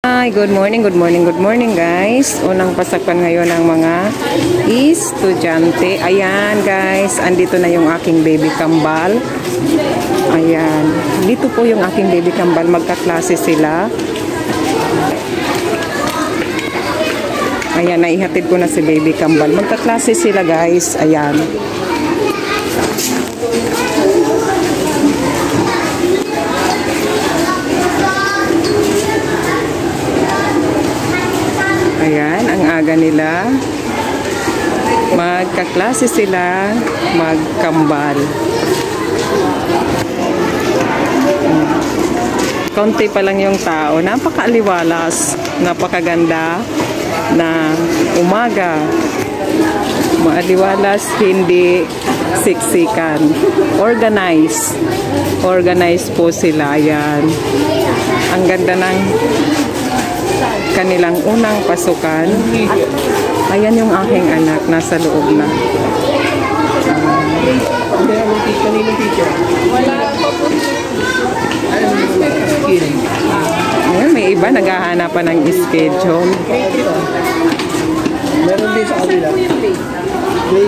Hi, good morning, good morning, good morning guys. Unang pasakpan ngayon ng mga estudyante. Ayan guys, andito na yung aking baby kambal. Ayan, dito po yung aking baby kambal. Magkaklase sila. Ayan, naihatid ko na si baby kambal. Magkaklase sila guys. Ayan. Ayan, ang aga nila. Magkaklase sila, magkambal. Konti pa lang yung tao. Napakaaliwalas, napakaganda na umaga. Maaliwalas, hindi siksikan. Organized po sila. Ayan. Ang ganda ng kanilang unang pasukan. Ayan yung aking anak, nasa loob na. Ayan, may iba naghahanapan ng schedule.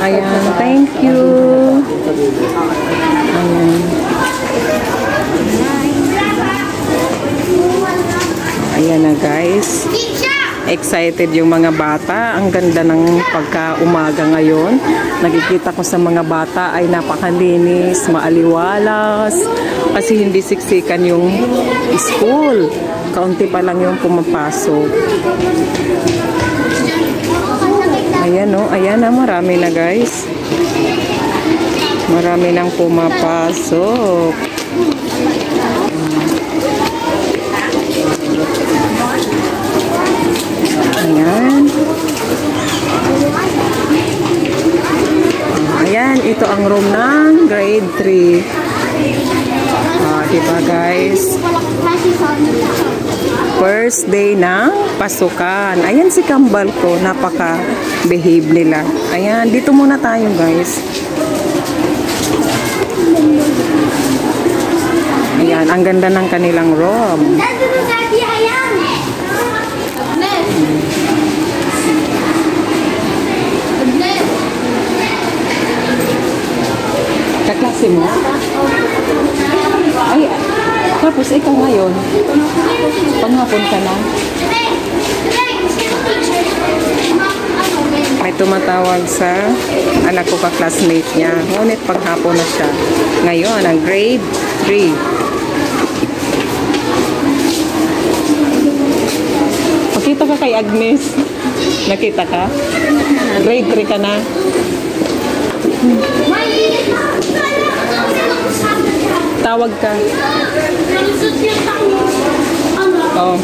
Ayan, thank you. Ayan. Ayan na guys. Excited yung mga bata. Ang ganda ng pagka-umaga ngayon. Nakikita ko sa mga bata ay napakalinis, maaliwalas. Kasi hindi siksikan yung school. Kaunti pa lang yung pumapasok. Ayan o. Ayan na. Marami na guys. Marami nang pumapasok. Ayan. Ayan, ito ang room ng grade 3. Diba guys? First day ng pasukan. Ayan si kambal ko, napaka-behave nila. Ayan, dito muna tayo guys. Ayan, ang ganda ng kanilang room. Kaklase mo? Ay, tapos ikaw ngayon? Panghapon ka na? May tumatawag sa anak ko ka-classmate niya. Ngunit paghapon na siya. Ngayon, ang grade 3. Pakita ka kay Agnes. Nakita ka? Grade 3 ka na? Tawag ka. Oh.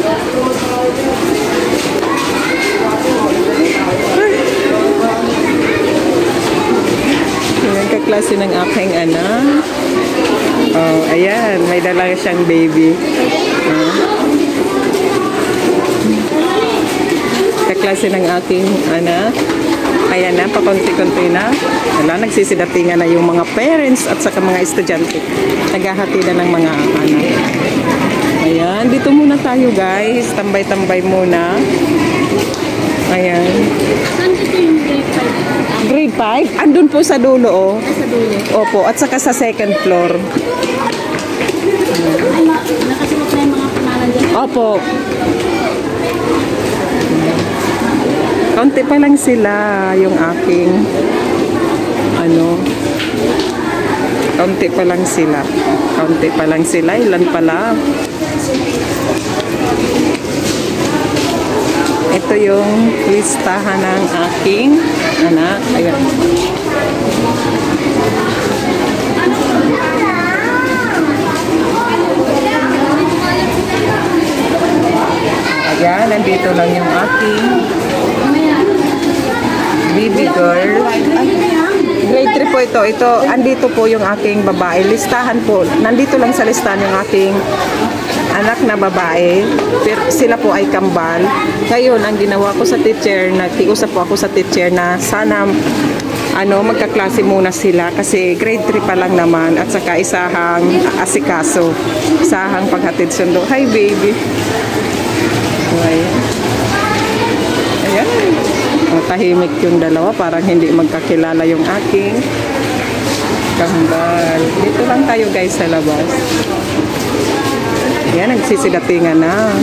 Yung kaklase ng aking anak. Oh, ayan. May dala siyang baby. Kaklase ng aking anak. Ayan na, pakunti-kunti na. Wala, nagsisidatingan na yung mga parents at saka mga estudyante. Naghahati na ng mga anak. Ayan, dito muna tayo guys. Tambay-tambay muna. Ayan. Grade 5? Andun po sa dulo, oh. Sa dulo? Opo, at saka sa second floor. Nakasulat na yung mga pangalan dyan? Opo. Kaunti pa lang sila yung aking kaunti pa lang sila. Kaunti pa lang sila. Ilan pala? Ito yung listahan ng aking anak. Ayan. Ayan, nandito lang yung aking baby girl. Grade 3 po ito. Andito po yung aking babae. Listahan po. Nandito lang sa listahan yung aking anak na babae. Pero sila po ay kambal. Ngayon, ang ginawa ko sa teacher, nagkiusap po ako sa teacher na sana magkaklase muna sila kasi grade 3 pa lang naman at saka isahang asikaso, isahang paghatid sundo. Hi baby. tahimik yung dalawa. Parang hindi magkakilala yung aking kambal. Dito lang tayo guys sa labas. Yan, nagsisigatingan na.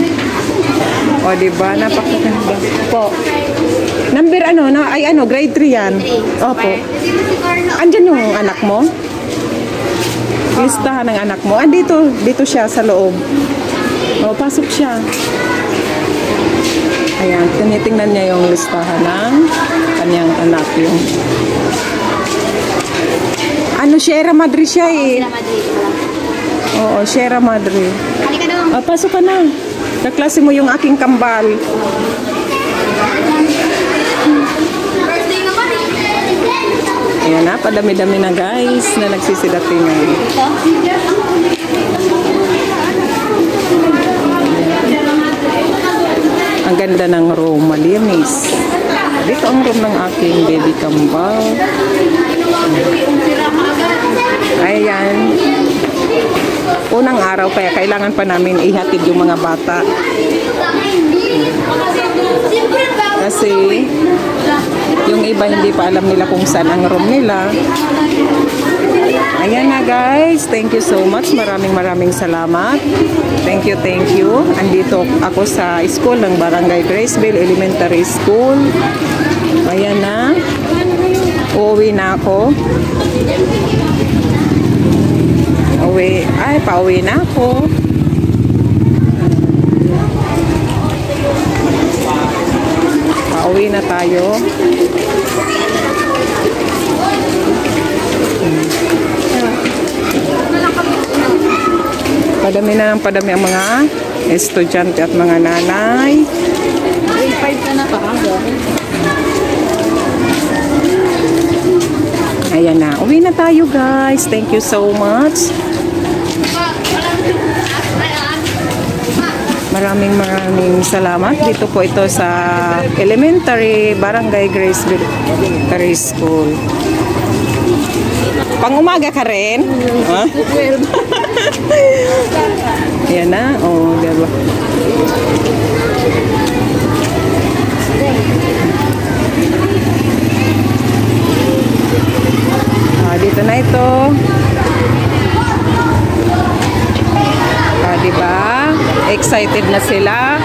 O, diba? Napakaganda. Po. Number ano? Ay ano, grade 3 yan. Opo. Andyan yung anak mo? Listahan ng anak mo. Dito siya sa loob. O, pasok siya. Ayan, tinitingnan niya yung listahan ng kanyang anak. Yung ano, Sierra Madre siya eh. Sierra Madre. Oo, Sierra Madre. Halika daw. Pasok ka na. Kaklase mo yung aking kambal. Birthday naman eh. Ayan na, padami-dami na guys na nagsisidatingan. Ito? Ang ganda ng room, malinis. Dito ang room ng aking baby kambal. Ayan. Unang araw kaya kailangan pa namin ihatid yung mga bata. Kasi yung iba hindi pa alam nila kung saan ang room nila. Ayan na guys. Thank you so much. Maraming salamat. Thank you, thank you. Andito ako sa school ng Barangay Graceville Elementary School. Ayan na. Uuwi na ako. Pauwi na ako. Pauwi na tayo. Padami na ng padami ang mga estudyante at mga nanay. Grade 5 ka na pa. Ayan na. Uwi na tayo guys. Thank you so much. Maraming salamat. Dito po ito sa Elementary Barangay Graceville Elementary School. Pang-umaga ka rin? Ha? Ayan na. O, diba? Dito na ito. Diba? Excited na sila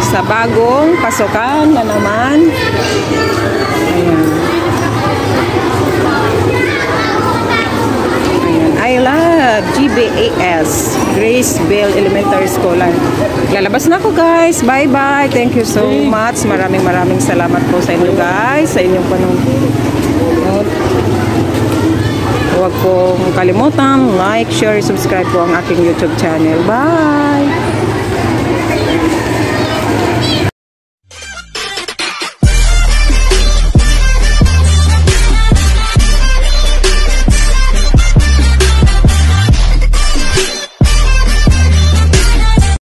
sa bagong pasukan na naman. Ayan. Ayan. I love GBAS, Graceville Elementary School. Lalabas na ako guys. Bye-bye. Thank you so much. Maraming salamat po sa inyo guys. Sa inyong panonood. Huwag pong kalimutan, like, share, subscribe po ang aking YouTube channel. Bye!